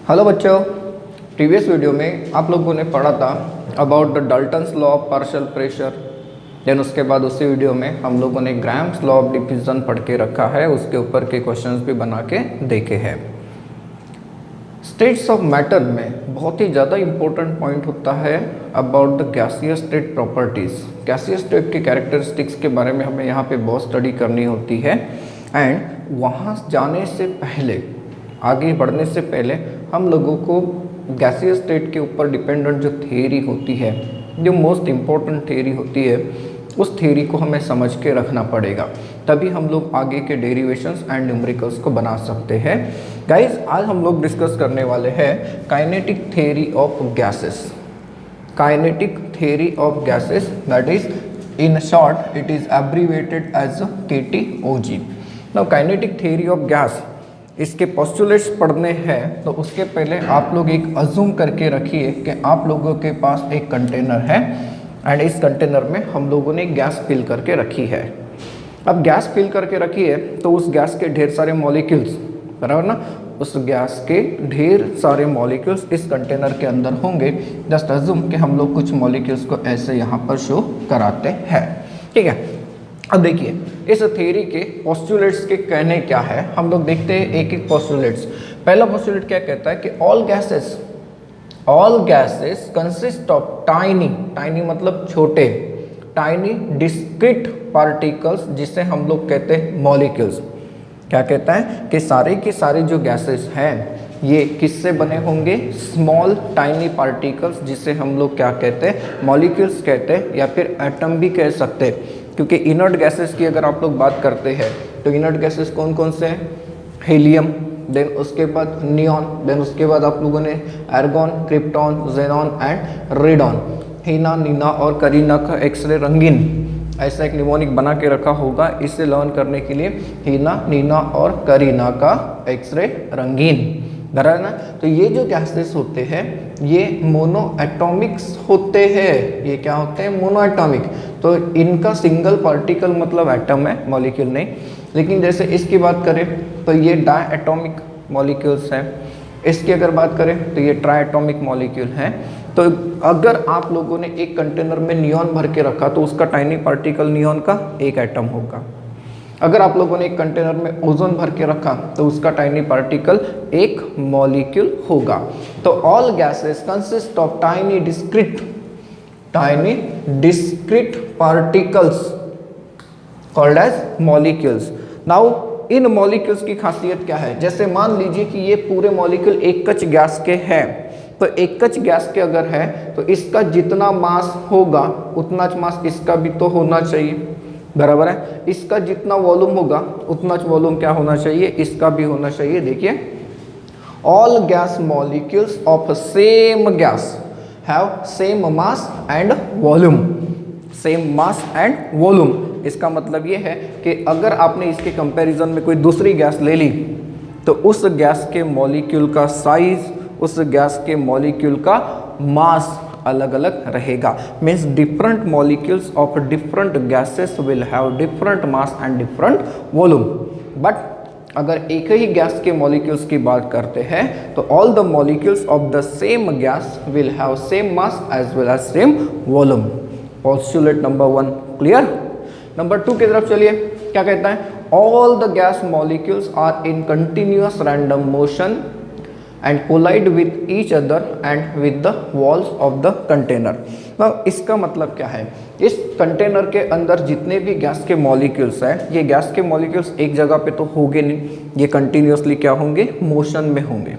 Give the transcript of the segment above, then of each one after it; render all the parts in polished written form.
Hello बच्चों, previous video में आप लोगों ने पढ़ा था about the Dalton's law of partial pressure. Then उसके बाद उसी वीडियो में हम लोगों ने ग्राम्स लॉ ऑफ डिफ्यूजन पढ़ के रखा है, उसके ऊपर के क्वेश्चंस भी बना के देखे हैं। स्टेट्स ऑफ मैटर में बहुत ही ज़्यादा इम्पोर्टेंट पॉइंट होता है about the gaseous state properties. Gaseous state के कैरेक्टरिस्टिक्स के बारे में हमें यहाँ पे बहुत स्टडी करनी होती है। एंड वहाँ जाने से पहले, आगे बढ़ने से पहले हम लोगों को गैसियस स्टेट के ऊपर डिपेंडेंट जो थ्योरी होती है, जो मोस्ट इम्पोर्टेंट थ्योरी होती है, उस थ्योरी को हमें समझ के रखना पड़ेगा, तभी हम लोग आगे के डेरिवेशंस एंड न्यूमेरिकल्स को बना सकते हैं। गाइस, आज हम लोग डिस्कस करने वाले हैं kinetic theory of gases. Kinetic theory of gases, that is in short it is abbreviated as KTOG। Now kinetic theory of gas, इसके पोस्टुलेट्स पढ़ने हैं तो उसके पहले आप लोग एक अज्यूम करके रखिए कि आप लोगों के पास एक कंटेनर है एंड इस कंटेनर में हम लोगों ने गैस फिल करके रखी है। अब गैस फिल करके रखी है तो उस गैस के ढेर सारे मॉलिक्यूल्स, बराबर ना, उस गैस के ढेर सारे मॉलिक्यूल्स इस कंटेनर के अंदर होंगे। जस्ट अज्यूम कि हम लोग कुछ मॉलिक्यूल्स को ऐसे यहाँ पर शो कराते हैं, ठीक है। अब देखिए इस थ्योरी के पोस्टुलेट्स के कहने क्या है, हम लोग देखते हैं एक एक पोस्टुलेट्स। पहला पोस्टुलेट क्या कहता है कि all gases consist of tiny मतलब छोटे, टाइनी डिस्क्रीट पार्टिकल्स, जिसे हम लोग कहते हैं मॉलिक्यूल्स। क्या कहता है कि सारे के सारे जो गैसेस हैं ये किससे बने होंगे, स्मॉल टाइनी पार्टिकल्स, जिसे हम लोग क्या कहते हैं, मॉलिक्यूल्स कहते हैं, या फिर एटम भी कह सकते हैं। क्योंकि इनर्ट गैसेस की अगर आप लोग बात करते हैं तो इनर्ट गैसेस कौन कौन से हैं, हीलियम, देन उसके बाद नियॉन, देन उसके बाद आप लोगों ने argon, krypton, xenon and radon. Heena, Neena और करीना का एक्सरे रंगीन, ऐसा एक निमोनिक बना के रखा होगा इसे लर्न करने के लिए, हीना, नीना और करीना का एक्सरे रंगीन, बराबर ना। तो ये जो गैसेस होते हैं ये मोनो एटॉमिक्स होते हैं। ये क्या होते हैं, मोनो एटॉमिक। तो इनका सिंगल पार्टिकल मतलब एटम है, मॉलिक्यूल नहीं। लेकिन जैसे इसकी बात करें तो ये डाई एटॉमिक मॉलिक्यूल्स हैं, इसकी अगर बात करें तो ये ट्राई एटॉमिक मॉलिक्यूल हैं। तो अगर आप लोगों ने एक कंटेनर में नियॉन भर के रखा तो उसका टाइनी पार्टिकल नियॉन का एक एटम होगा। अगर आप लोगों ने एक कंटेनर में ओजोन भर के रखा तो उसका टाइनी पार्टिकल एक मॉलिक्यूल होगा। तो all gases consist of tiny discrete particles called as molecules. Now in molecules की खासियत क्या है, जैसे मान लीजिए कि ये पूरे मॉलिक्यूल एक कच गैस के हैं, तो एक कच गैस के अगर है तो इसका जितना मास होगा उतना मास इसका भी तो होना चाहिए, बराबर है। इसका जितना वॉल्यूम होगा उतना वॉल्यूम क्या होना चाहिए, इसका भी होना चाहिए। देखिए all gas molecules of same guys have same mass and volume, same mass and volume. इसका मतलब ये है कि अगर आपने इसके कंपैरिजन में कोई दूसरी गैस ले ली तो उस गैस के मॉलिक्यूल का साइज, उस गैस के मॉलिक्यूल का मास अलग अलग रहेगा। Means different molecules of different gases will have different mass and different volume. But अगर एक ही गैस के मॉलिक्यूल्स की बात करते हैं तो all the molecules of the same gas will have same mass as well as same volume. Postulate number 1 clear. Number 2 की तरफ चलिए, क्या कहता है, all the gas molecules are in continuous random motion and collide with each other and with the walls of the container। now इसका मतलब क्या है, इस कंटेनर के अंदर जितने भी गैस के मॉलिक्यूल्स हैं, ये गैस के मॉलिक्यूल्स एक जगह पे तो होंगे नहीं, ये कंटिन्यूअसली क्या होंगे, मोशन में होंगे।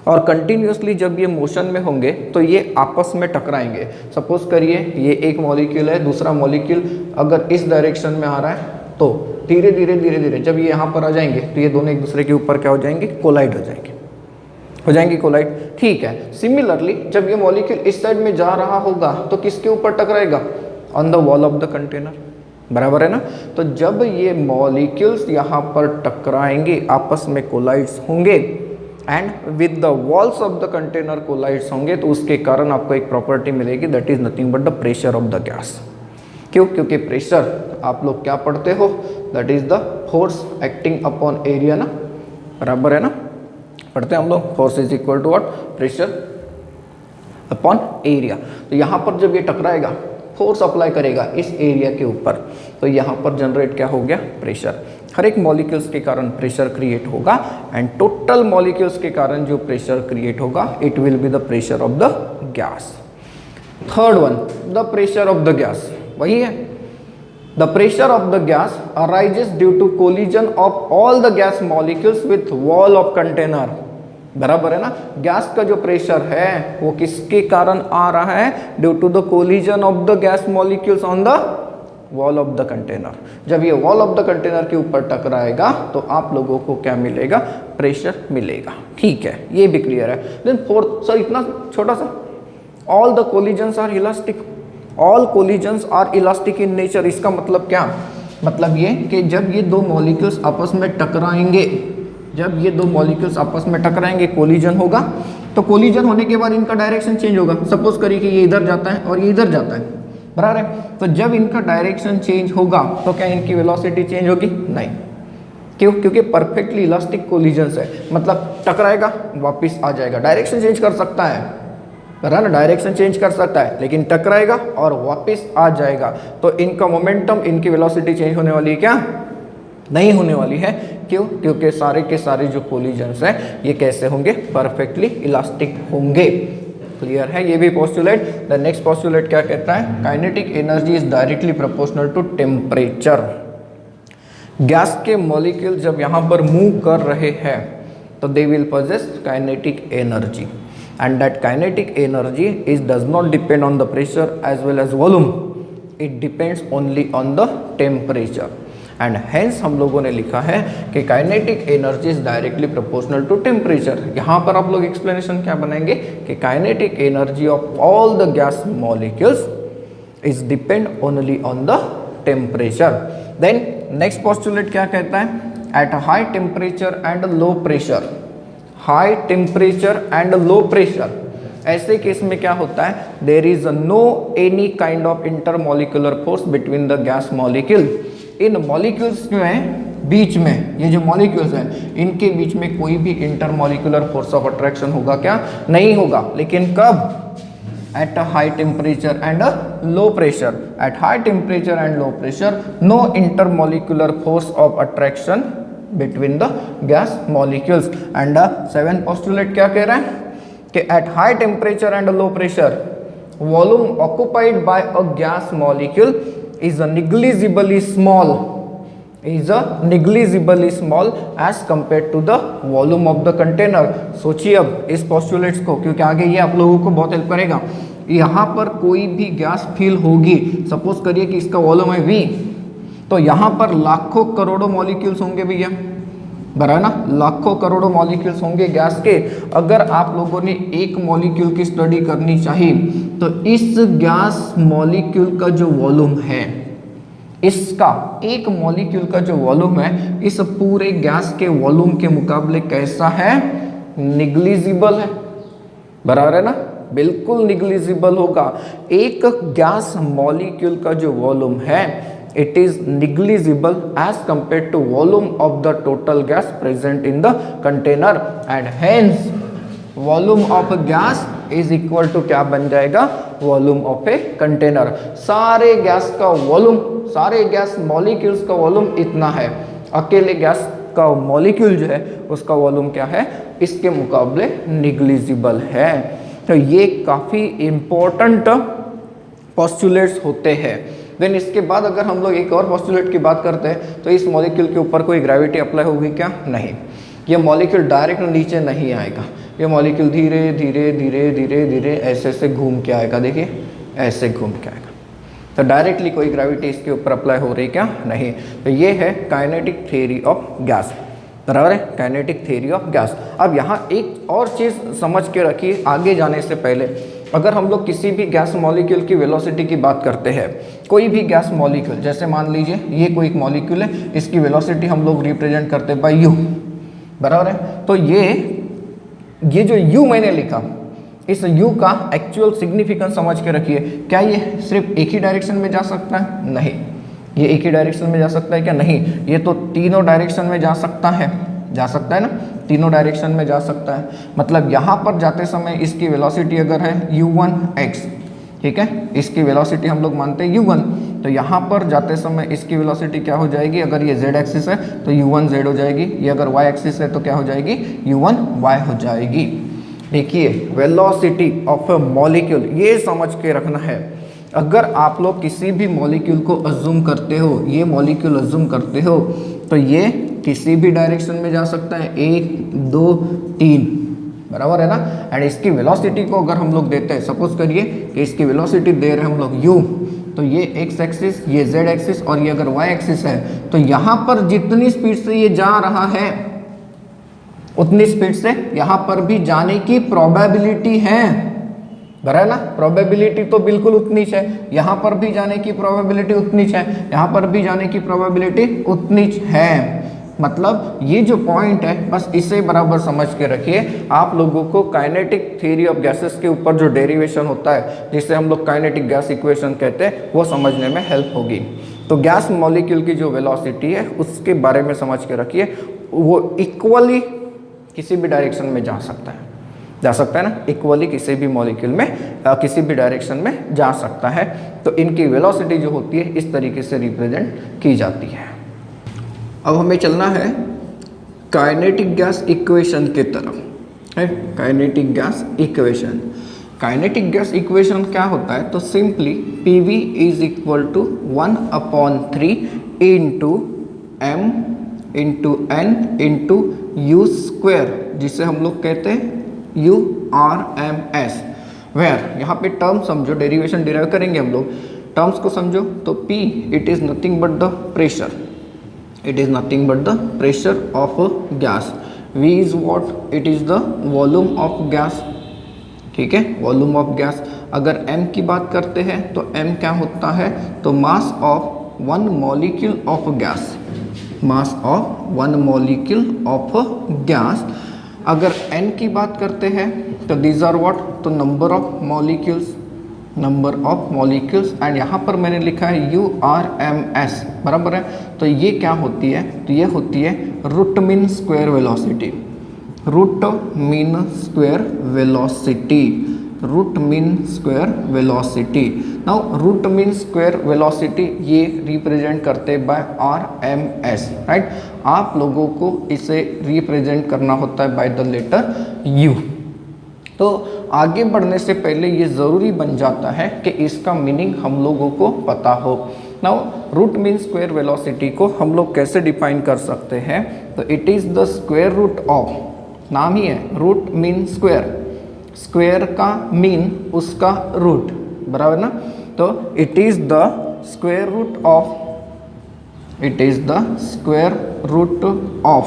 और कंटिन्यूअसली जब ये मोशन में होंगे तो ये आपस में टकराएंगे। सपोज करिए ये एक मॉलिक्यूल है, दूसरा मॉलिक्यूल अगर इस डायरेक्शन में आ रहा है तो धीरे धीरे जब ये यहाँ पर आ जाएंगे तो ये दोनों एक दूसरे के ऊपर क्या हो जाएंगे, कोलाइड हो जाएंगे कोलाइड, ठीक है। सिमिलरली जब ये मॉलिक्यूल इस साइड में जा रहा होगा तो किसके ऊपर टकराएगा, on the wall of the container, बराबर है ना। तो जब ये मॉलिक्यूल्स यहाँ पर टकराएंगे, आपस में कोलाइड्स होंगे and with the walls of the container collides होंगे, तो उसके कारण आपको एक प्रॉपर्टी मिलेगी, that is nothing but the pressure of the gas. क्यों, क्योंकि प्रेशर आप लोग क्या पढ़ते हो, that is the force acting upon area ना, बराबर है ना। पढ़ते हैं हम लोग, force is equal to what, pressure upon area. तो यहाँ पर जब ये टकराएगा, फोर्स अप्लाई करेगा इस एरिया के ऊपर, तो यहाँ पर जनरेट क्या हो गया, प्रेशर। हर एक मॉलिक्यूल्स के कारण प्रेशर क्रिएट होगा एंड टोटल मॉलिक्यूल्स के कारण जो प्रेशर क्रिएट होगा it will be the pressure of the gas. Third one, the pressure of the gas, वही है। The pressure of the gas arises due to collision of all the gas molecules with wall of container. बराबर है ना, gas का जो pressure है वो किसके कारण आ रहा है, due to the collision of the gas molecules on the wall of the container. जब ये वॉल ऑफ द कंटेनर के ऊपर टकराएगा तो आप लोगों को क्या मिलेगा, प्रेशर मिलेगा। ठीक है, ये भी क्लियर है। देन फोर्थ, सर इतना छोटा सा, all the collisions are elastic, all collisions are elastic in nature. इसका मतलब क्या, मतलब ये कि जब ये दो मॉलिक्यूल्स आपस में टकराएंगे, जब ये दो मॉलिक्यूल्स आपस में टकराएंगे, कोलिजन होगा, तो कोलिजन होने के बाद इनका डायरेक्शन चेंज होगा। सपोज करिए कि ये इधर जाता है और ये इधर जाता है, बराबर है। तो जब इनका डायरेक्शन चेंज होगा तो क्या इनकी वेलोसिटी चेंज होगी, नहीं। क्यों, क्योंकि परफेक्टली इलास्टिक कोलिजन्स है, मतलब टकराएगा वापस आ जाएगा। डायरेक्शन चेंज कर सकता है, बराबर ना, डायरेक्शन चेंज कर सकता है, लेकिन टकराएगा और वापस आ जाएगा। तो इनका मोमेंटम, इनकी वेलोसिटी चेंज होने वाली है क्या, नहीं होने वाली है। क्यों, क्योंकि सारे के सारे जो कोलिजन्स हैं ये कैसे होंगे, परफेक्टली इलास्टिक होंगे। क्लियर है ये भी पोस्टुलेट। द नेक्स्ट पोस्टुलेट क्या कहता है, kinetic energy is directly proportional to temperature. Gas के मॉलिक्यूल जब यहाँ पर मूव कर रहे हैं तो they will possess kinetic energy and that kinetic energy is does not depend on the pressure as well as volume, it depends only on the temperature and hence हम लोगों ने लिखा है कि kinetic energy is directly proportional to temperature. यहाँ पर आप लोग एक्सप्लेनेशन क्या बनाएंगे कि kinetic energy of all the gas molecules is depend only on the temperature. Then next postulate क्या कहता है, at high temperature and low pressure, high temperature and low pressure, ऐसे केस में क्या होता है, there is no any kind of intermolecular force between the gas molecule. इन molecules जो हैं बीच में, ये जो मॉलिक्यूल्स हैं इनके बीच में कोई भी इंटरमॉलिक्यूलर फोर्स ऑफ अट्रैक्शन होगा क्या, नहीं होगा। लेकिन कब, at a high temperature and a low pressure. At high temperature and low pressure no intermolecular force of attraction between the gas molecules. And seven postulate क्या कह रहा है कि at high temperature and low pressure volume occupied by a gas molecule is a negligibly small, is a negligibly small as compared to the volume of the container। सोचिए अब इस postulates को, क्योंकि आगे ये आप लोगों को बहुत हेल्प करेगा। यहाँ पर कोई भी गैस फील होगी, सपोज करिए कि इसका वॉल्यूम है V, तो यहाँ पर लाखों करोड़ों मॉलिक्यूल्स होंगे भैया, बराबर ना, लाखों करोड़ों मॉलिक्यूल्स होंगे गैस के। अगर आप लोगों ने एक मॉलिक्यूल की स्टडी करनी चाहिए तो इस गैस मॉलिक्यूल का जो वॉल्यूम है, इसका एक मॉलिक्यूल का जो वॉल्यूम है इस पूरे गैस के वॉल्यूम के मुकाबले कैसा है, निग्लिजिबल है, बराबर है ना, बिल्कुल निग्लिजिबल होगा। एक गैस मॉलिक्यूल का जो वॉल्यूम है it is negligible as compared to volume of the total gas present in the container and hence volume of a gas is equal to क्या बन जाएगा, volume of a container। सारे gas का volume, सारे gas molecules का volume इतना है, अकेले गैस का मॉलिक्यूल जो है उसका वॉल्यूम क्या है, इसके मुकाबले निग्लिजिबल है। तो ये काफ़ी इम्पोर्टेंट पोस्टुलेट्स होते हैं। देन इसके बाद अगर हम लोग एक और पोस्टुलेट की बात करते हैं तो इस मॉलिक्यूल के ऊपर कोई ग्रेविटी अप्लाई होगी क्या, नहीं। ये मॉलिक्यूल डायरेक्ट नीचे नहीं आएगा, ये मॉलिक्यूल धीरे धीरे धीरे धीरे धीरे ऐसे ऐसे घूम के आएगा, देखिए ऐसे घूम के आएगा। तो डायरेक्टली कोई ग्रेविटी इसके ऊपर अप्लाई हो रही क्या, नहीं। तो ये है काइनेटिक थ्योरी ऑफ गैस, बराबर है, काइनेटिक थ्योरी ऑफ गैस। अब यहाँ एक और चीज़ समझ के रखिए, आगे जाने से पहले अगर हम लोग किसी भी गैस मॉलिक्यूल की वेलोसिटी की बात करते हैं, कोई भी गैस मॉलिक्यूल, जैसे मान लीजिए ये कोई एक मॉलिक्यूल है, इसकी वेलोसिटी हम लोग रिप्रेजेंट करते हैं बाय u, बराबर है। तो ये जो u मैंने लिखा, इस u का एक्चुअल सिग्निफिकेंस समझ के रखिए। क्या ये सिर्फ एक ही डायरेक्शन में जा सकता है, नहीं। ये एक ही डायरेक्शन में जा सकता है क्या, नहीं। ये तो तीनों डायरेक्शन में जा सकता है, जा सकता है ना, तीनों डायरेक्शन में जा सकता है। मतलब यहाँ पर जाते समय इसकी वेलोसिटी अगर है u1x, ठीक है, इसकी वेलोसिटी हम लोग मानते हैं u1, तो यहाँ पर जाते समय इसकी वेलोसिटी क्या हो जाएगी, अगर ये z एक्सिस है तो u1z हो जाएगी, ये अगर y एक्सिस है तो क्या हो जाएगी, u1y हो जाएगी। देखिए वेलोसिटी ऑफ अ मॉलिक्यूल, ये समझ के रखना है। अगर आप लोग किसी भी मॉलिक्यूल को अज्यूम करते हो, ये मॉलिक्यूल अज्यूम करते हो, तो ये किसी भी डायरेक्शन में जा सकता है, 1 2 3, बराबर है ना। एंड इसकी वेलोसिटी को अगर हम लोग देते हैं, सपोज करिए कि इसकी वेलोसिटी दे रहे हैं हम लोग u, तो ये x एक्सिस, ये z एक्सिस और ये अगर y एक्सिस है, तो यहाँ पर जितनी स्पीड से ये जा रहा है उतनी स्पीड से यहाँ पर भी जाने की प्रोबेबिलिटी है, बराबर है ना। प्रोबेबिलिटी तो बिल्कुल उतनी है, यहाँ पर भी जाने की प्रोबेबिलिटी उतनी है, यहाँ पर भी जाने की प्रोबेबिलिटी उतनी है। मतलब ये जो पॉइंट है बस इसे बराबर समझ के रखिए। आप लोगों को काइनेटिक थ्योरी ऑफ गैसेस के ऊपर जो डेरिवेशन होता है, जिसे हम लोग काइनेटिक गैस इक्वेशन कहते हैं, वो समझने में हेल्प होगी। तो गैस मॉलिक्यूल की जो वेलोसिटी है उसके बारे में समझ के रखिए, वो इक्वली किसी भी डायरेक्शन में जा सकता है ना, इक्वली किसी भी मॉलिक्यूल में किसी भी डायरेक्शन में जा सकता है। तो इनकी वेलोसिटी जो होती है इस तरीके से रिप्रेजेंट की जाती है। अब हमें चलना है काइनेटिक गैस इक्वेशन की तरफ, है kinetic gas equation. Kinetic gas equation क्या होता है, तो simply PV is equal to 1/3 into m into n into u square, जिसे हम लोग कहते हैं URMS। वेयर यहाँ पे टर्म समझो, डेरिवेशन डिराइव करेंगे हम लोग, टर्म्स को समझो। तो P it is nothing but the pressure, it is nothing but the pressure of a gas। V is what, it is the volume of gas, ठीक है, वॉल्यूम ऑफ गैस। अगर m की बात करते हैं तो m क्या होता है, तो mass of one molecule of gas, mass of one molecule of gas. अगर n की बात करते हैं तो दीज आर व्हाट, तो number of molecules, number of molecules. And यहाँ पर मैंने लिखा है URMS, बराबर है। तो ये क्या होती है, तो ये होती है root mean square velocity, root mean square velocity, root mean square velocity. Now root mean square velocity ये रिप्रेजेंट करते बाय RMS, राइट। आप लोगों को इसे रिप्रेजेंट करना होता है बाय द लेटर U। तो आगे बढ़ने से पहले ये ज़रूरी बन जाता है कि इसका मीनिंग हम लोगों को पता हो। Now root mean square velocity को हम लोग कैसे डिफाइन कर सकते हैं, तो it is the square root of, नाम ही है रूट मीन स्क्वायर, स्क्वायर का मीन उसका रूट, बराबर ना। तो it is the square root of, it is the square root of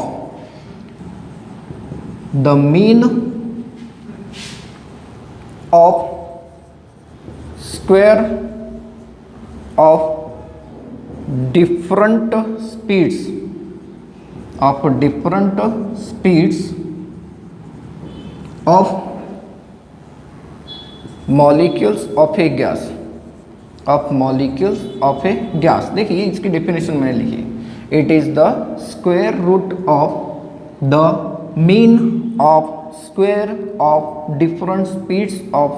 the mean of square of different speeds, of different speeds of molecules of a gas, of molecules of a gas। देखिए इसकी definition मैंने लिखी, it is the square root of the mean of square of different speeds of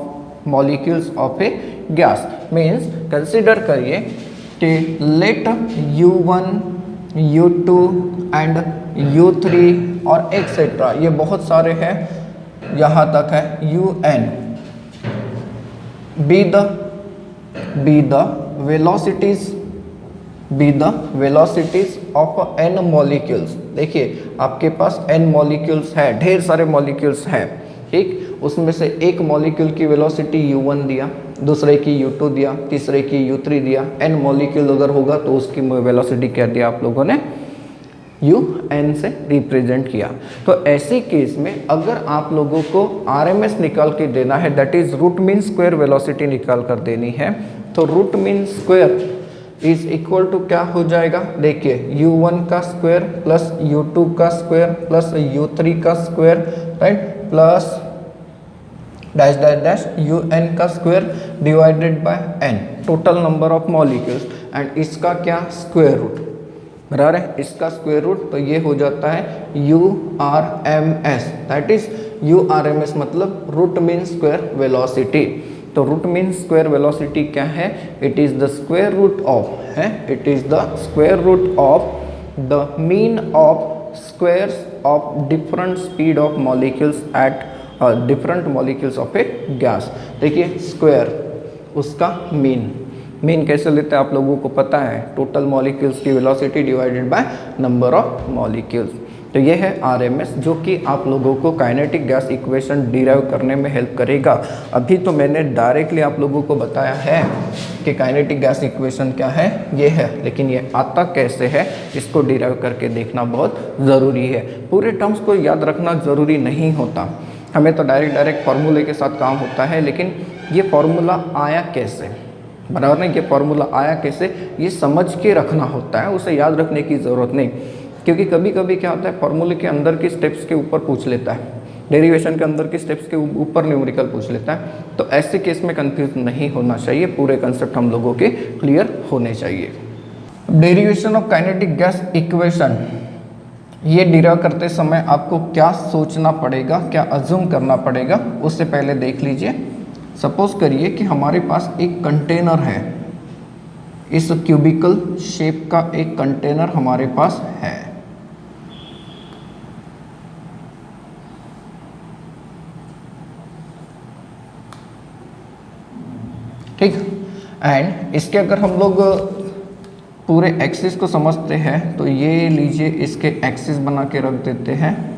molecules of a gas। means consider करिए कि let u1 u2 and u3 और etcetera, ये बहुत सारे हैं, यहाँ तक है un, be the velocities, be the velocities of n molecules। देखिए आपके पास n मॉलिक्यूल्स है, ढेर सारे मॉलिक्यूल्स हैं, ठीक। उसमें से एक मॉलिक्यूल की वेलोसिटी u1 दिया, दूसरे की u2 दिया, तीसरे की u3 दिया। n मॉलिक्यूल अगर होगा तो उसकी वेलोसिटी क्या दिया आप लोगों ने, un से रिप्रेजेंट किया। तो ऐसे केस में अगर आप लोगों को RMS निकाल के देना है, that is root mean square velocity निकाल कर देनी है, तो root mean square is equal to क्या हो जाएगा, देखिए u1 का स्क्वायर प्लस u2 का स्क्वायर प्लस u3 का square, right, plus dash dash dash un का square divided bye n, total number of molecules, and इसका क्या स्क्वायर रूट, बराबर है, इसका स्क्वायर रूट, तो ये हो जाता है URMS, दैट इज URMS मतलब रूट मीन स्क्वायर वेलोसिटी। तो रूट मीन स्क्वायर वेलोसिटी क्या है? It is the square root of है, it is the square root of the mean of squares of different speed of molecules at different molecules of a gas. देखिए square उसका mean कैसे लेते हैं आप लोगों को पता है, टोटल मॉलिक्यूल्स की velocity divided by number of molecules. तो ये है RMS जो कि आप लोगों को काइनेटिक गैस इक्वेशन डिराइव करने में हेल्प करेगा। अभी तो मैंने डायरेक्टली आप लोगों को बताया है कि काइनेटिक गैस इक्वेशन क्या है, ये है, लेकिन ये आता कैसे है इसको डिराइव करके देखना बहुत ज़रूरी है। पूरे टर्म्स को याद रखना ज़रूरी नहीं होता, हमें तो डायरेक्ट फार्मूले के साथ काम होता है, लेकिन ये फार्मूला आया कैसे, बराबर नहीं, ये फार्मूला आया कैसे ये समझ के रखना होता है, उसे याद रखने की ज़रूरत नहीं। क्योंकि कभी कभी क्या होता है, फार्मूले के अंदर की स्टेप्स के ऊपर पूछ लेता है, डेरिवेशन के अंदर की स्टेप्स के ऊपर न्यूमेरिकल पूछ लेता है, तो ऐसे केस में कंफ्यूज नहीं होना चाहिए, पूरे कंसेप्ट हम लोगों के क्लियर होने चाहिए। Derivation of kinetic gas equation, ये डिराइव करते समय आपको क्या सोचना पड़ेगा, क्या अज्यूम करना पड़ेगा, उससे पहले देख लीजिए। सपोज करिए कि हमारे पास एक कंटेनर है, इस क्यूबिकल शेप का एक कंटेनर हमारे पास है। ठीक, एंड इसके अगर हम लोग पूरे एक्सिस को समझते हैं तो ये लीजिए, इसके एक्सिस बना के रख देते हैं।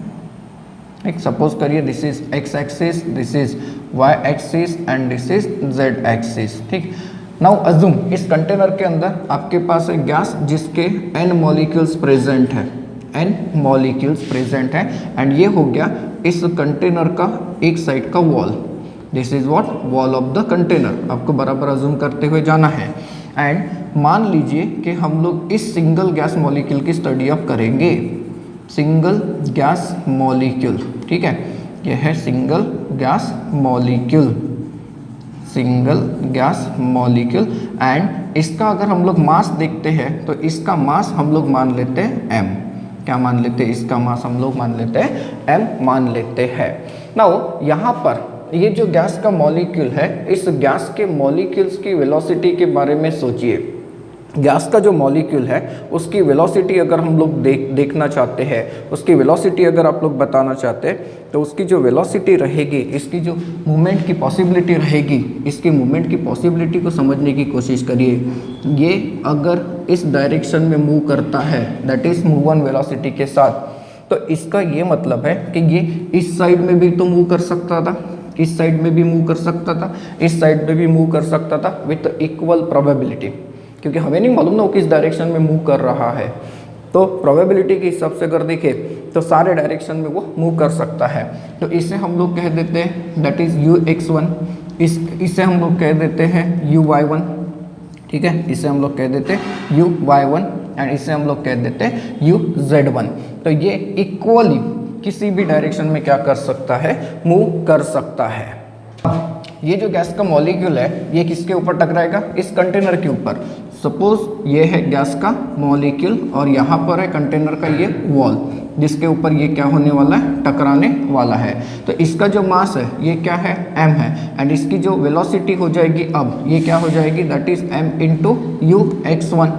एक सपोज करिए this is x axis, this is y axis and this is z axis. ठीक, नाउ अज्यूम इस कंटेनर के अंदर आपके पास है गैस जिसके n मॉलिक्यूल्स प्रेजेंट है, n मॉलिक्यूल्स प्रेजेंट है, एंड ये हो गया इस कंटेनर का एक साइड का wall. This is what, wall of the container, आपको बराबर अज्यूम करते हुए जाना है। एंड मान लीजिए कि हम लोग इस सिंगल गैस मॉलिक्यूल की स्टडी ऑफ करेंगे, सिंगल गैस मॉलिक्यूल। ठीक है, यह है single gas molecule, single gas molecule, and इसका अगर हम लोग मास देखते हैं तो इसका मास हम लोग मान लेते हैं m। क्या मान लेते हैं? इसका मास हम लोग मान लेते हैं m मान लेते हैं। नाउ यहाँ पर ये जो गैस का मॉलिक्यूल है, इस गैस के मॉलिक्यूल्स की वेलोसिटी के बारे में सोचिए। गैस का जो मॉलिक्यूल है उसकी वेलोसिटी अगर हम लोग देखना चाहते हैं, उसकी वेलोसिटी अगर आप लोग बताना चाहते हैं, तो उसकी जो वेलोसिटी रहेगी, इसकी जो मूवमेंट की पॉसिबिलिटी रहेगी, इसकी मूवमेंट की पॉसिबिलिटी को समझने की कोशिश करिए। ये अगर इस डायरेक्शन में मूव करता है, that is move on velocity के साथ, तो इसका ये मतलब है कि ये इस साइड में भी तो मूव कर सकता था, इस साइड में भी मूव कर सकता था, इस साइड में भी मूव कर सकता था विथ इक्वल प्रोबेबिलिटी, क्योंकि हमें नहीं मालूम ना वो किस डायरेक्शन में मूव कर रहा है। तो प्रोबेबिलिटी के हिसाब से अगर देखें तो सारे डायरेक्शन में वो मूव कर सकता है। तो इसे हम लोग कह देते हैं दैट इज UX1, इसे हम लोग कह देते हैं UY1। ठीक है, इसे हम लोग कह देते हैं UY1 एंड इसे हम लोग कह देते हैं UZ1। तो ये इक्वली किसी भी डायरेक्शन में क्या कर सकता है, मूव कर सकता है। ये जो गैस का मॉलिक्यूल है ये किसके ऊपर टकराएगा? इस कंटेनर के ऊपर। सपोज ये है गैस का मॉलिक्यूल और यहाँ पर है कंटेनर का ये वॉल, जिसके ऊपर ये क्या होने वाला है, टकराने वाला है। तो इसका जो मास है ये क्या है, m है, एंड इसकी जो वेलोसिटी हो जाएगी अब ये क्या हो जाएगी, that is m into UX1।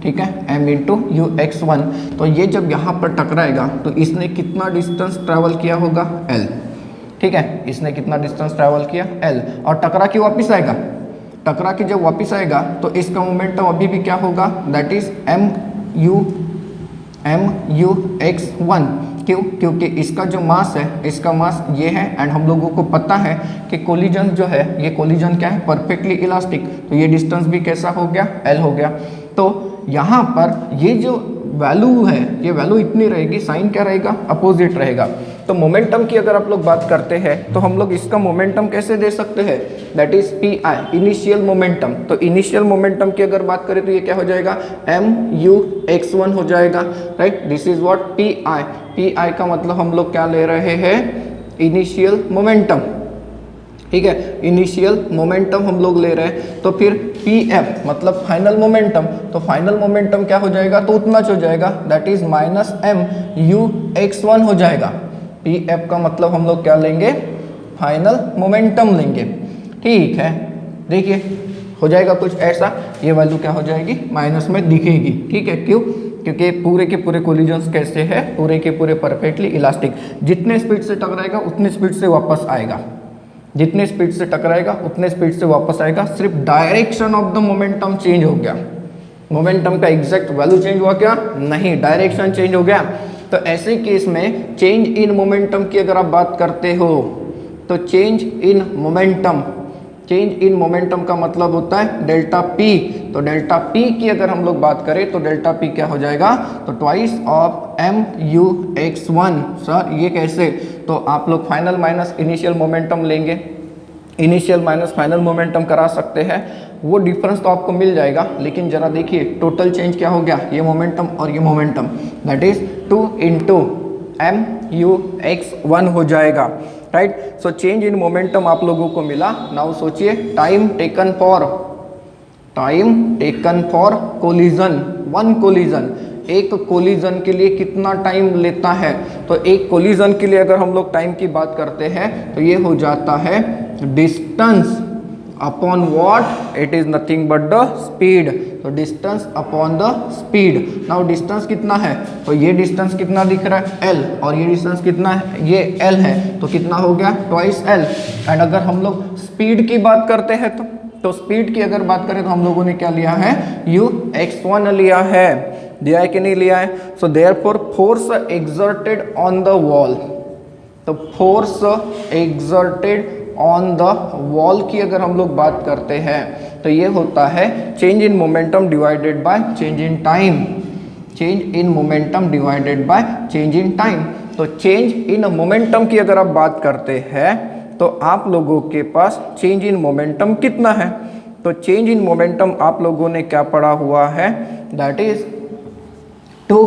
ठीक है, m इंटू UX1। तो ये जब यहाँ पर टकराएगा तो इसने कितना डिस्टेंस ट्रैवल किया होगा, L। ठीक है, इसने कितना डिस्टेंस ट्रैवल किया, L, और टकरा के वापस आएगा। टकरा के जब वापस आएगा तो इसका मोमेंटम अभी भी क्या होगा, दैट इज MUX1। क्यों? क्योंकि इसका जो मास है, इसका मास ये है, एंड हम लोगों को पता है कि कोलिजन जो है, ये कोलिजन क्या है, परफेक्टली इलास्टिक। तो ये डिस्टेंस भी कैसा हो गया, L हो गया। तो यहाँ पर ये जो वैल्यू है, ये वैल्यू इतनी रहेगी, साइन क्या रहेगा, अपोजिट रहेगा। तो मोमेंटम की अगर आप लोग बात करते हैं तो हम लोग इसका मोमेंटम कैसे दे सकते हैं, that is PI, initial momentum. तो इनिशियल मोमेंटम की अगर बात करें तो ये क्या हो जाएगा, MUX1 हो जाएगा, right. This is what, PI का मतलब हम लोग क्या ले रहे हैं, इनिशियल मोमेंटम। ठीक है, इनिशियल मोमेंटम हम लोग ले रहे हैं, तो फिर पी एफ मतलब फाइनल मोमेंटम, तो फाइनल मोमेंटम क्या हो जाएगा, तो उतना हो जाएगा, that is minus M U X one हो जाएगा। पी एफ का मतलब हम लोग क्या लेंगे, फाइनल मोमेंटम लेंगे। ठीक है, देखिए हो जाएगा कुछ ऐसा, ये वैल्यू क्या हो जाएगी, माइनस में दिखेगी। ठीक है, क्यों, क्योंकि पूरे के पूरे कोलिजन्स कैसे है, पूरे के पूरे परफेक्टली इलास्टिक, जितने स्पीड से टकराएगा उतनी स्पीड से वापस आएगा, जितने स्पीड से टकराएगा उतने स्पीड से वापस आएगा, सिर्फ direction of the momentum change हो गया। मोमेंटम का एग्जैक्ट वैल्यू चेंज हुआ क्या, नहीं, डायरेक्शन चेंज हो गया। तो ऐसे केस में चेंज इन मोमेंटम की अगर आप बात करते हो तो change in momentum, change in momentum का मतलब होता है डेल्टा पी। तो डेल्टा पी की अगर हम लोग बात करें तो डेल्टा पी क्या हो जाएगा, तो twice of M U X one. Sir ये कैसे, तो आप लोग फाइनल माइनस इनिशियल मोमेंटम लेंगे, इनिशियल माइनस फाइनल मोमेंटम करा सकते हैं, वो डिफरेंस तो आपको मिल जाएगा, लेकिन जरा देखिए टोटल चेंज क्या हो गया, ये मोमेंटम और ये momentum, that is 2 into M U X one हो जाएगा, right. So change in momentum आप लोगों को मिला। नाउ सोचिए time taken for collision, one collision, एक कोलिजन के लिए कितना टाइम लेता है, तो एक कोलिजन के लिए अगर हम लोग टाइम की बात करते हैं तो ये हो जाता है distance upon what, it is nothing but the speed, तो distance upon the speed. Now distance कितना है, तो ये डिस्टेंस कितना दिख रहा है L, और ये डिस्टेंस कितना है, ये L है, तो कितना हो गया, ट्वाइस L। एंड अगर हम लोग स्पीड की बात करते हैं तो स्पीड की अगर बात करें तो हम लोगों ने क्या लिया है, u x1 लिया है, दिया है कि नहीं लिया है। So therefore force exerted on the wall, तो force exerted on the wall की अगर हम लोग बात करते हैं तो ये होता है change in momentum divided by change in time, change in momentum divided by change in time. तो चेंज इन मोमेंटम की अगर आप बात करते हैं तो आप लोगों के पास चेंज इन मोमेंटम कितना है, तो चेंज इन मोमेंटम आप लोगों ने क्या पढ़ा हुआ है, that is 2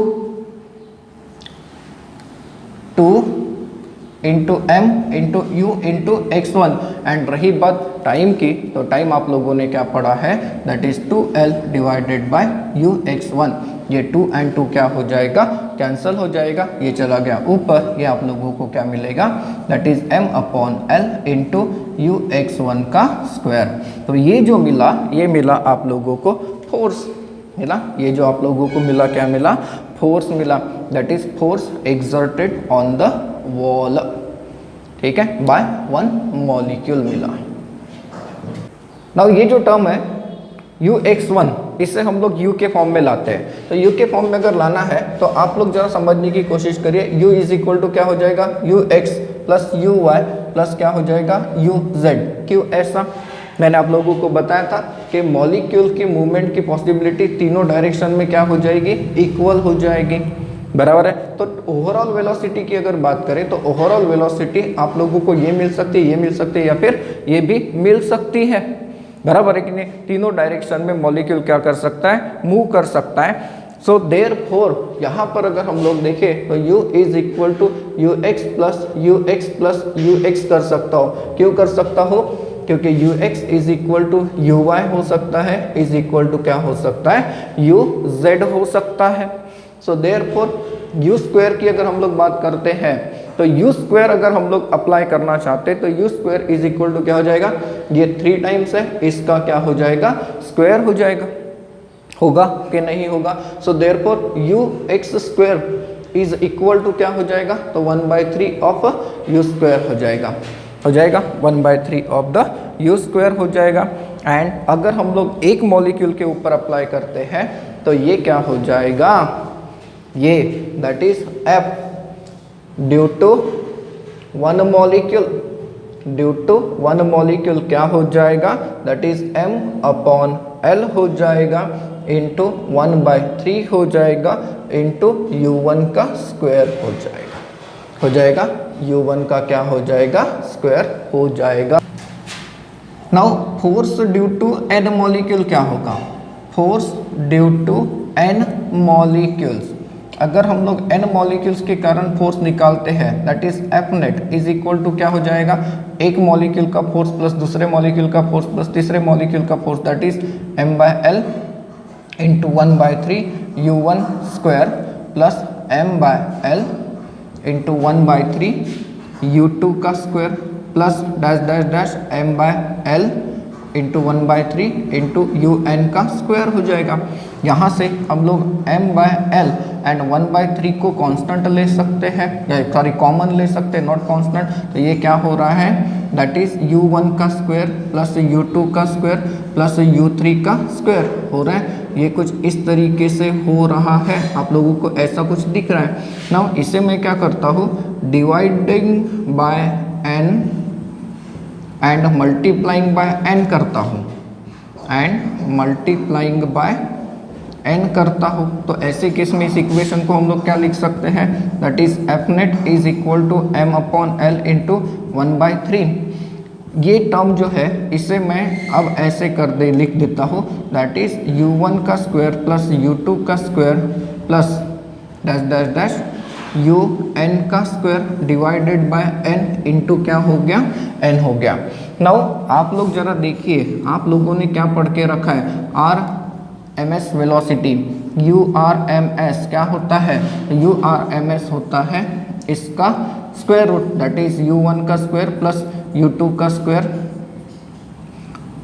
into M into U into X one. And रही बात टाइम की, तो टाइम आप लोगों ने क्या पढ़ा है, that is 2L divided by you X one. ये 2 एंड 2 क्या हो जाएगा, कैंसिल हो जाएगा, ये चला गया ऊपर, ये आप लोगों को क्या मिलेगा, that is m upon L into you X one का स्क्वायर। तो ये जो मिला, ये मिला आप लोगों को फोर्स मिला, ये जो आप लोगों को मिला क्या मिला, फोर्स मिला, that is force exerted on the wall, ठीक है, बाय वन मॉलिक्यूल मिला। नाउ ये जो टर्म है ux1, इससे हम लोग u के फॉर्म में लाते हैं, तो u के फॉर्म में अगर लाना है तो आप लोग जरा समझने की कोशिश करिए। u इज इक्वल टू क्या हो जाएगा, ux प्लस uy प्लस क्या हो जाएगा, uz। क्यों ऐसा, मैंने आप लोगों को बताया था कि मॉलिक्यूल की मूवमेंट की पॉसिबिलिटी तीनों डायरेक्शन में क्या हो जाएगी, इक्वल हो जाएगी, बराबर है। तो ओवरऑल वेलोसिटी की अगर बात करें तो ओवरऑल वेलोसिटी आप लोगों को ये मिल सकती है, ये मिल सकती है, या फिर ये भी मिल सकती है, बराबर है कि नहीं। तीनों डायरेक्शन में मॉलिक्यूल क्या कर सकता है, मूव कर सकता है। सो देयरफॉर यहाँ पर अगर हम लोग देखें तो u is equal to U X plus U X कर सकता हो। क्यों कर सकता हो, क्योंकि U X is equal to U Y हो सकता है, इज इक्वल टू क्या हो सकता है, यू जेड हो सकता है। सो देयरफॉर यू स्क्वायर की अगर हम लोग बात करते हैं तो यू स्क्वायर अगर हम लोग अप्लाई करना चाहते हैं तो U square is equal to क्या हो जाएगा, ये 3 टाइम्स है, इसका क्या हो जाएगा, स्क्वायर हो जाएगा, होगा कि नहीं होगा। So therefore U X square is equal to क्या हो जाएगा, तो 1/3 ऑफ यू स्क्वायर हो जाएगा, 1/3 ऑफ द यू स्क्वायर हो जाएगा। एंड अगर हम लोग एक मॉलिक्यूल के ऊपर अप्लाई करते हैं तो ये क्या हो जाएगा, ये that is F due to one molecule क्या हो जाएगा, that is m upon l हो जाएगा इंटू 1/3 हो जाएगा इंटू u1 का स्क्वायर हो जाएगा, u1 का क्या हो जाएगा, स्क्वायर हो जाएगा। Now force due to n molecule क्या होगा, force due to n molecules, अगर हम लोग n मॉलिक्यूल्स के कारण फोर्स निकालते हैं that is F net is equal to क्या हो जाएगा, एक मॉलिक्यूल का फोर्स प्लस दूसरे मॉलिक्यूल का फोर्स प्लस तीसरे मॉलिक्यूल का force, that is m/l into 1/3 u1 square plus m/l into 1/3 u2 का square plus dash dash dash m/l into 1/3 into un का स्क्वायर हो जाएगा। यहाँ से हम लोग m/l एंड 1/3 को कांस्टेंट ले सकते हैं, सॉरी कॉमन ले सकते हैं, नॉट कांस्टेंट। तो ये क्या हो रहा है, दैट इज u1 का स्क्वायर प्लस u2 का स्क्वायर प्लस u3 का स्क्वायर हो रहा है। ये कुछ इस तरीके से हो रहा है, आप लोगों को ऐसा कुछ दिख रहा है। नाउ इसे मैं क्या करता हूँ, dividing by n and multiplying by n करता हूँ, एंड मल्टीप्लाइंग बाय n करता हूँ। तो ऐसे केस में इस इक्वेशन को हम लोग क्या लिख सकते हैं, that is F net is equal to m/l into 1/3। ये टर्म जो है इसे मैं अब ऐसे लिख देता हूँ, दैट इज u1 का स्क्वायर प्लस u2 का square plus dash dash dash un का square divided bye n into क्या हो गया, n हो गया। नाउ आप लोग जरा देखिए, आप लोगों ने क्या पढ़ के रखा है, RMS वेलोसिटी, URMS क्या होता है, URMS होता है इसका square root, that is u1 का स्क्वायर प्लस u2 का स्क्वायर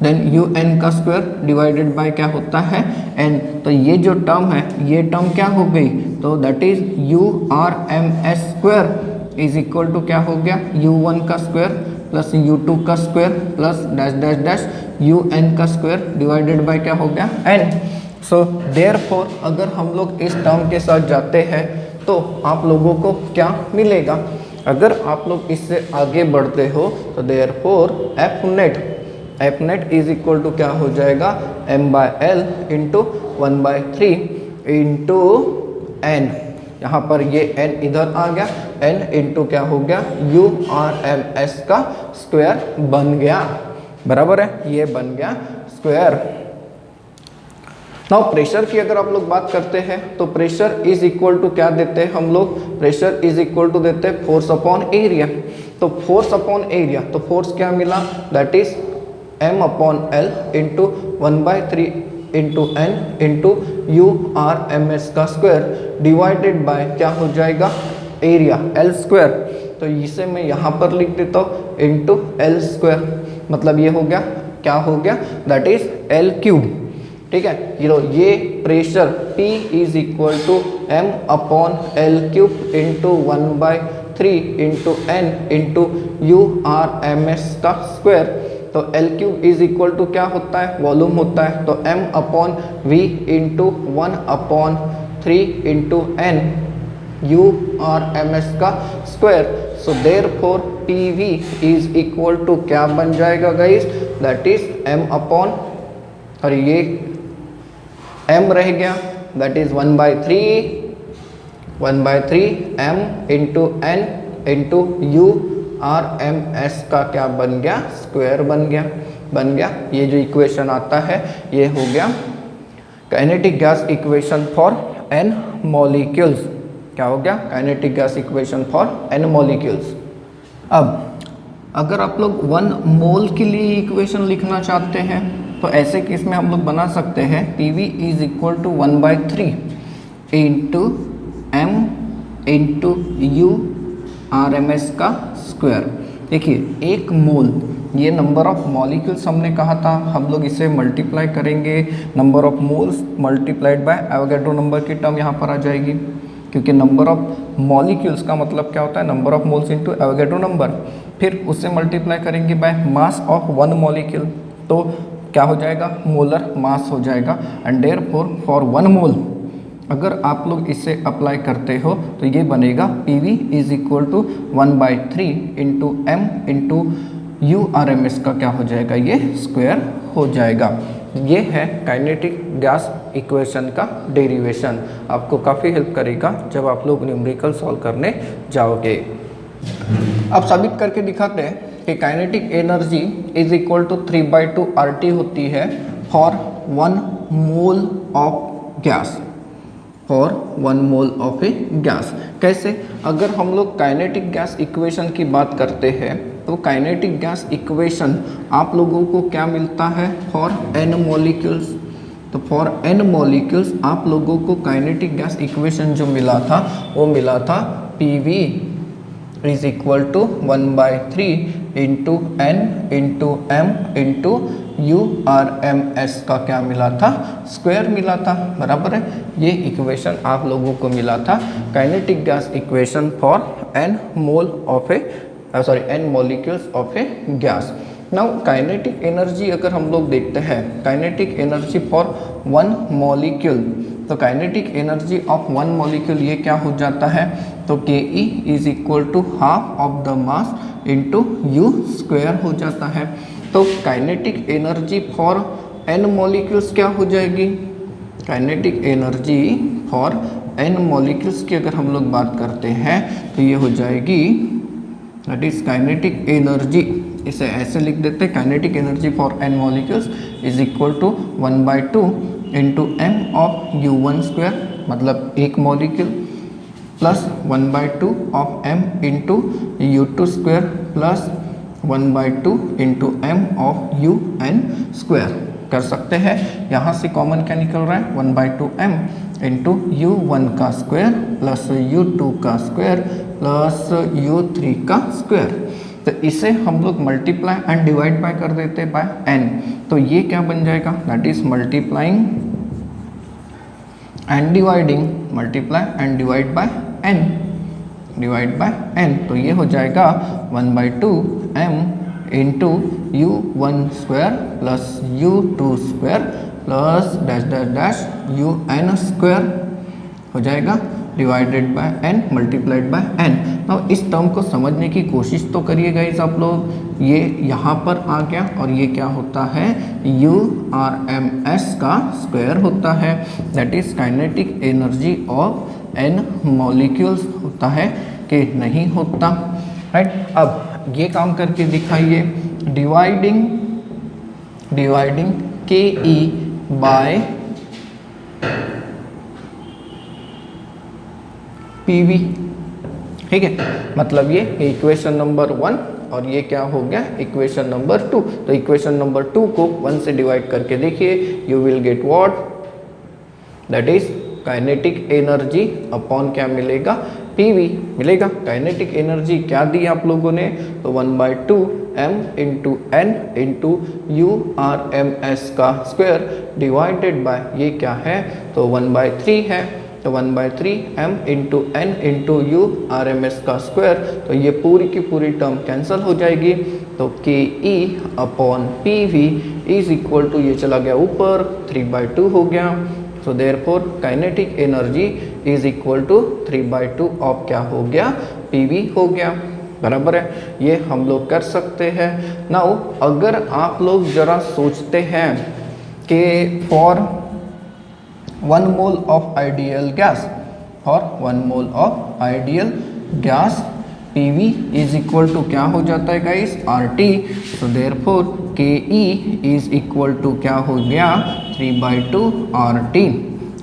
देन un का स्क्वायर डिवाइडेड बाय क्या होता है, n। तो ये जो टर्म है, ये टर्म क्या हो गई, तो that is URMS square is equal to क्या हो गया, u1 का स्क्वायर प्लस u2 का square plus dash dash dash un का स्क्वायर डिवाइडेड बाय क्या हो गया, n। सो देयरफॉर अगर हम लोग इस टर्म के साथ जाते हैं तो आप लोगों को क्या मिलेगा, अगर आप लोग इससे आगे बढ़ते हो तो therefore F net is equal to क्या हो जाएगा, m/l इंटू 1/3 इंटू n। यहाँ पर ये n इधर आ गया, n इंटू क्या हो गया, URMS का स्क्वायर बन गया, बराबर है, ये बन गया स्क्वायर। नाउ प्रेशर की अगर आप लोग बात करते हैं तो प्रेशर इज इक्वल टू क्या देते हैं हम लोग, प्रेशर इज इक्वल टू देते हैं फोर्स अपॉन एरिया। तो फोर्स अपॉन एरिया, तो फोर्स क्या मिला, that is m/l into 1/3 into n into URMS का स्क्वायर डिवाइडेड बाय क्या हो जाएगा, एरिया l स्क्वायर। तो इसे मैं यहाँ पर लिख देता हूँ इंटू l स्क्वायर, मतलब ये हो गया, क्या हो गया, दैट इज l क्यूब। ठीक है, ये pressure P is equal to m/l cube into 1/3 into n into URMS का स्क्वायर। तो L cube is equal to क्या होता है, वॉल्यूम होता है, तो m/v into 1/3 into n URMS का square. So therefore PV is equal to क्या बन जाएगा गाइस, दैट इज और ये m रह गया, that is 1/3 m into n into URMS का क्या बन गया, स्क्वायर बन गया। ये जो इक्वेशन आता है ये हो गया kinetic gas equation for n molecules. क्या हो गया, kinetic gas equation for n molecules. अब अगर आप लोग 1 मोल के लिए इक्वेशन लिखना चाहते हैं तो ऐसे केस में हम लोग बना सकते हैं PV is equal to 1/3 into m into URMS का स्क्वायर। देखिए 1 मोल, ये नंबर ऑफ मॉलिक्यूल्स हमने कहा था, हम लोग इसे मल्टीप्लाई करेंगे, number of moles multiplied by Avogadro number की टर्म यहाँ पर आ जाएगी, क्योंकि नंबर ऑफ मॉलिक्यूल्स का मतलब क्या होता है, number of moles into Avogadro number. फिर उससे मल्टीप्लाई करेंगे बाय मास ऑफ 1 मॉलिक्यूल, तो क्या हो जाएगा, मोलर मास हो जाएगा। एंड देयरफॉर फॉर 1 मोल अगर आप लोग इसे अप्लाई करते हो तो ये बनेगा PV is equal to 1/3 into m into URMS का क्या हो जाएगा, ये स्क्वायर हो जाएगा। ये है काइनेटिक गैस इक्वेशन का डेरिवेशन, आपको काफ़ी हेल्प करेगा जब आप लोग न्यूमेरिकल सॉल्व करने जाओगे। अब साबित करके दिखाते हैं कि kinetic energy is equal to 3/2 RT होती है for 1 mole of gas, for 1 mole of a gas. कैसे, अगर हम लोग काइनेटिक गैस इक्वेशन की बात करते हैं तो काइनेटिक गैस इक्वेशन आप लोगों को क्या मिलता है फॉर n मॉलिक्यूल्स। तो फॉर n मॉलिक्यूल्स आप लोगों को काइनेटिक गैस इक्वेशन जो मिला था वो मिला था PV is equal to 1/3 into n into m into URMS का क्या मिला था, स्क्वायर मिला था, बराबर है। ये इक्वेशन आप लोगों को मिला था kinetic gas equation for n mole of a n molecules of a gas. Now kinetic energy अगर हम लोग देखते हैं, kinetic energy for one molecule, तो kinetic energy of one molecule ये क्या हो जाता है, तो K E is equal to half of the mass into u square हो जाता है। तो kinetic energy for N molecules क्या हो जाएगी, kinetic energy for N molecules की अगर हम लोग बात करते हैं तो ये हो जाएगी, दैट इज काइनेटिक एनर्जी, इसे ऐसे लिख देते हैं, kinetic energy for N molecules is equal to 1/2 into M of U1 square, मतलब एक molecule, plus 1/2 of M into U2 square plus 1/2 into M of UN square कर सकते हैं। यहाँ से कॉमन क्या निकल रहा है, 1/2 एम इंटू U1 का स्क्वायर प्लस U2 का स्क्वायर प्लस U3 का स्क्वायर। तो इसे हम लोग मल्टीप्लाई एंड डिवाइड बाय कर देते हैं बाय n, तो ये क्या बन जाएगा, that is multiplying and dividing, multiply and divide by n, divide by n, तो ये हो जाएगा 1/2 m into U1 square plus U2 square plus dash dash dash UN square हो जाएगा, divided by n multiplied by n। अब इस term को समझने की कोशिश तो करिए गाइस आप लोग, ये यहाँ पर आ गया और ये क्या होता है, URMS का स्क्वायर होता है, that is kinetic energy of n molecules होता है कि नहीं होता, राइट। अब ये काम करके दिखाइए, डिवाइडिंग KE बाय PV, ठीक है, मतलब ये इक्वेशन नंबर 1 और ये क्या हो गया, इक्वेशन नंबर 2। तो इक्वेशन नंबर 2 को 1 से डिवाइड करके देखिए, you will get what, that is kinetic energy upon क्या मिलेगा, PV मिलेगा। काइनेटिक एनर्जी क्या दी आप लोगों ने, तो 1/2 m into n into URMS का स्क्वायर डिवाइडेड बाय ये क्या है, तो 1/3 है, तो 1/3 m into n into URMS का स्क्वायर, तो ये पूरी की पूरी टर्म कैंसिल हो जाएगी। तो KE upon PV is equal to, ये चला गया ऊपर, 3/2 हो गया। So therefore kinetic energy is equal to 3/2 of क्या हो गया, PV हो गया, बराबर है। ये हम लोग कर सकते हैं। नाउ अगर आप लोग जरा सोचते हैं कि for 1 mole of ideal gas, for 1 mole of ideal gas PV is equal to क्या हो जाता है guys, RT। So therefore KE is equal to क्या हो गया, 3/2 RT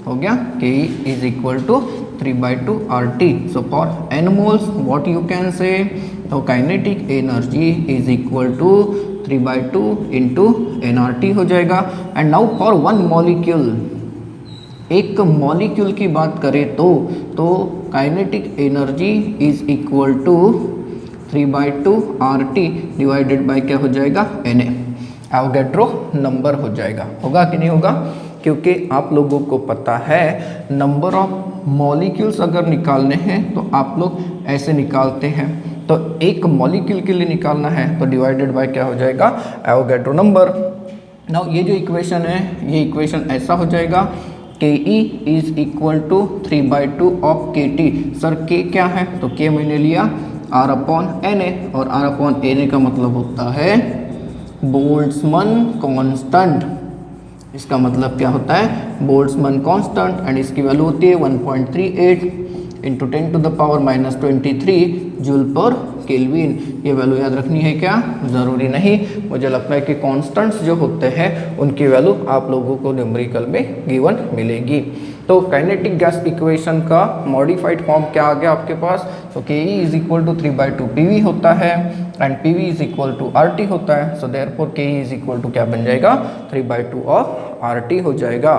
हो गया, KE is equal to 3/2 RT। So for n moles what you can say, तो kinetic energy is equal to 3/2 into nRT हो जाएगा। एंड नाउ फॉर 1 मॉलिक्यूल, एक molecule की बात करें तो kinetic energy is equal to 3/2 RT divided by क्या हो जाएगा, Na, एवोगैड्रो नंबर हो जाएगा। होगा कि नहीं होगा, क्योंकि आप लोगों को पता है नंबर ऑफ मॉलिक्यूल्स अगर निकालने हैं तो आप लोग ऐसे निकालते हैं, तो एक मॉलिक्यूल के लिए निकालना है तो डिवाइडेड बाय क्या हो जाएगा, एवोगैड्रो नंबर। नाउ ये जो इक्वेशन है, ये इक्वेशन ऐसा हो जाएगा, KE is equal to 3/2 of KT। Sir K क्या है, तो K मैंने लिया R अपॉन Na, और R अपॉन Na का मतलब होता है बोल्ट्जमैन कांस्टेंट। इसका मतलब क्या होता है, बोल्ट्जमैन कांस्टेंट, एंड इसकी वैल्यू होती है 1.38 इंटू 10⁻23 जूल पर केल्विन। ये वैल्यू याद रखनी है क्या, ज़रूरी नहीं, मुझे लगता है कि कांस्टेंट्स जो होते हैं उनकी वैल्यू आप लोगों को न्यूमेरिकल में गिवन मिलेगी। तो काइनेटिक गैस इक्वेशन का मॉडिफाइड फॉर्म क्या आ गया आपके पास, तो KE is equal to 3/2 PV होता है। And P V is equal to R T होता है। So therefore K is equal to क्या बन जाएगा, 3/2 ऑफ आर टी हो जाएगा।